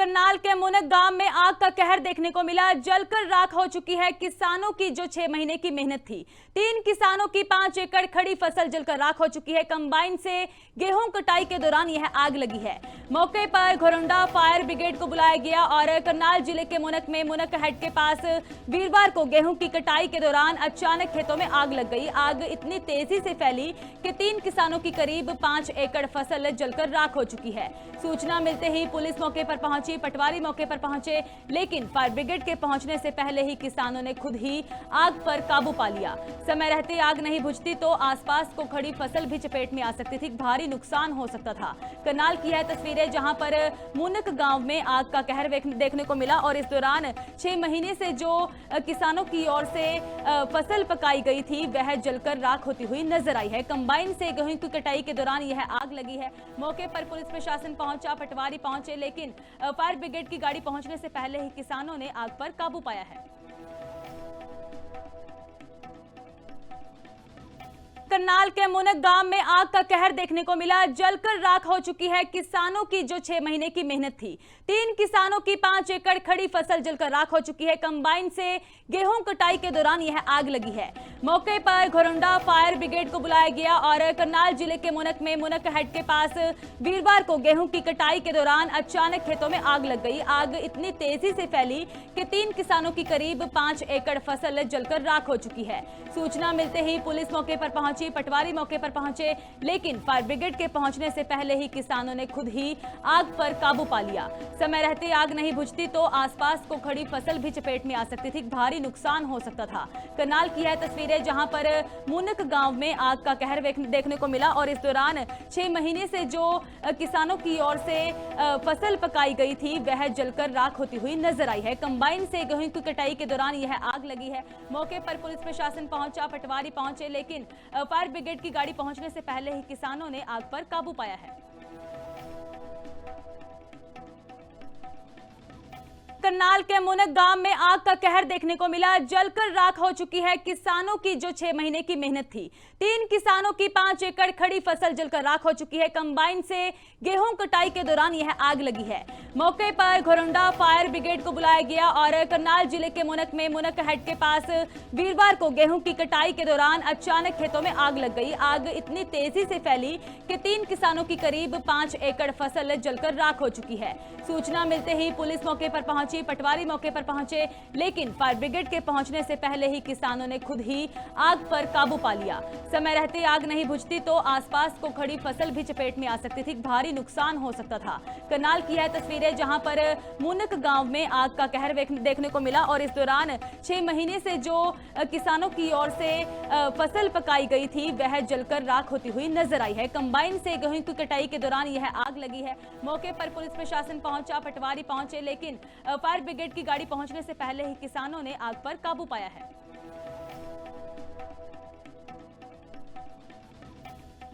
करनाल के मुनक गांव में आग का कहर देखने को मिला। जलकर राख हो चुकी है किसानों की जो 6 महीने की मेहनत थी। 3 किसानों की 5 एकड़ खड़ी फसल जलकर राख हो चुकी है। कंबाइन से गेहूं कटाई के दौरान यह आग लगी है। मौके पर घोरंडा फायर ब्रिगेड को बुलाया गया और करनाल जिले के मुनक में मुनक हेड के पास वीरवार को गेहूं की कटाई के दौरान अचानक खेतों में आग लग गई। आग इतनी तेजी से फैली कि 3 किसानों की करीब 5 एकड़ फसल जलकर राख हो चुकी है। सूचना मिलते ही पुलिस मौके पर पहुंची, पटवारी मौके पर पहुंचे, लेकिन फायर ब्रिगेड के पहुंचने से पहले ही किसानों ने खुद ही आग पर काबू पा लिया। समय रहते आग नहीं बुझती तो आसपास को खड़ी फसल भी चपेट में आ सकती थी, भारी नुकसान हो सकता था। करनाल की है तस्वीरें जहां पर मुनक गांव में आग का कहर देखने को मिला और इस दौरान 6 महीने से जो किसानों की ओर से फसल पकाई गई थी वह जलकर राख होती हुई नजर आई है। कंबाइन से गेहूं की कटाई के दौरान यह आग लगी है। मौके पर पुलिस प्रशासन पहुंचा, पटवारी पहुंचे, लेकिन फायर ब्रिगेड की गाड़ी पहुंचने से पहले ही किसानों ने आग पर काबू पाया है। करनाल के मुनक गांव में आग का कहर देखने को मिला। जलकर राख हो चुकी है किसानों की जो 6 महीने की मेहनत थी। 3 किसानों की 5 एकड़ खड़ी फसल जलकर राख हो चुकी है। कंबाइन से गेहूं कटाई के दौरान यह आग लगी है। मौके पर घोरंडा फायर ब्रिगेड को बुलाया गया और करनाल जिले के मुनक में मुनक हेड के पास वीरवार को गेहूं की कटाई के दौरान अचानक खेतों में आग लग गई। आग इतनी तेजी से फैली कि 3 किसानों की करीब 5 एकड़ फसल जलकर राख हो चुकी है। सूचना मिलते ही पुलिस मौके पर पहुंची, पटवारी मौके पर पहुंचे, लेकिन फायर ब्रिगेड के पहुंचने से पहले ही किसानों ने खुद ही आग पर काबू पा लिया। समय रहते आग नहीं बुझती तो आसपास को खड़ी फसल भी चपेट में आ सकती थी, भारी नुकसान हो सकता था। करनाल की है तस्वीरें जहां पर मुनक गांव में आग का कहर देखने को मिला और इस दौरान 6 महीने से जो किसानों की ओर से फसल पकाई गई थी वह जलकर राख होती हुई नजर आई है। कंबाइन से गेहूं की कटाई के दौरान यह आग लगी है। मौके पर पुलिस प्रशासन पहुंचा, पटवारी पहुंचे, लेकिन फायर ब्रिगेड की गाड़ी पहुंचने से पहले ही किसानों ने आग पर काबू पाया है। करनाल के मुनक गांव में आग का कहर देखने को मिला। जलकर राख हो चुकी है किसानों की जो 6 महीने की मेहनत थी। 3 किसानों की 5 एकड़ खड़ी फसल जलकर राख हो चुकी है। कंबाइन से गेहूं कटाई के दौरान यह आग लगी है। मौके पर घोरंडा फायर ब्रिगेड को बुलाया गया और करनाल जिले के मुनक में मुनक हेड के पास वीरवार को गेहूं की कटाई के दौरान अचानक खेतों में आग लग गई। आग इतनी तेजी से फैली कि 3 किसानों की करीब 5 एकड़ फसल जलकर राख हो चुकी है। सूचना मिलते ही पुलिस मौके पर पहुंची, पटवारी मौके पर पहुंचे, लेकिन फायर ब्रिगेड के पहुंचने से पहले ही किसानों ने खुद ही आग पर काबू पा लिया। समय रहते आग नहीं बुझती तो आसपास को खड़ी फसल भी चपेट में आ सकती थी, भारी नुकसान हो सकता था। करनाल की है तस्वीरें जहां पर मुनक गांव में आग का कहर देखने को मिला और इस दौरान 6 महीने से जो किसानों की ओर से फसल पकाई गई थी वह जलकर राख होती हुई नजर आई है। कंबाइन से गेहूं की कटाई के दौरान यह आग लगी है। मौके पर पुलिस प्रशासन पहुंचा, पटवारी पहुंचे, लेकिन फायर ब्रिगेड की गाड़ी पहुंचने से पहले ही किसानों ने आग पर काबू पाया है।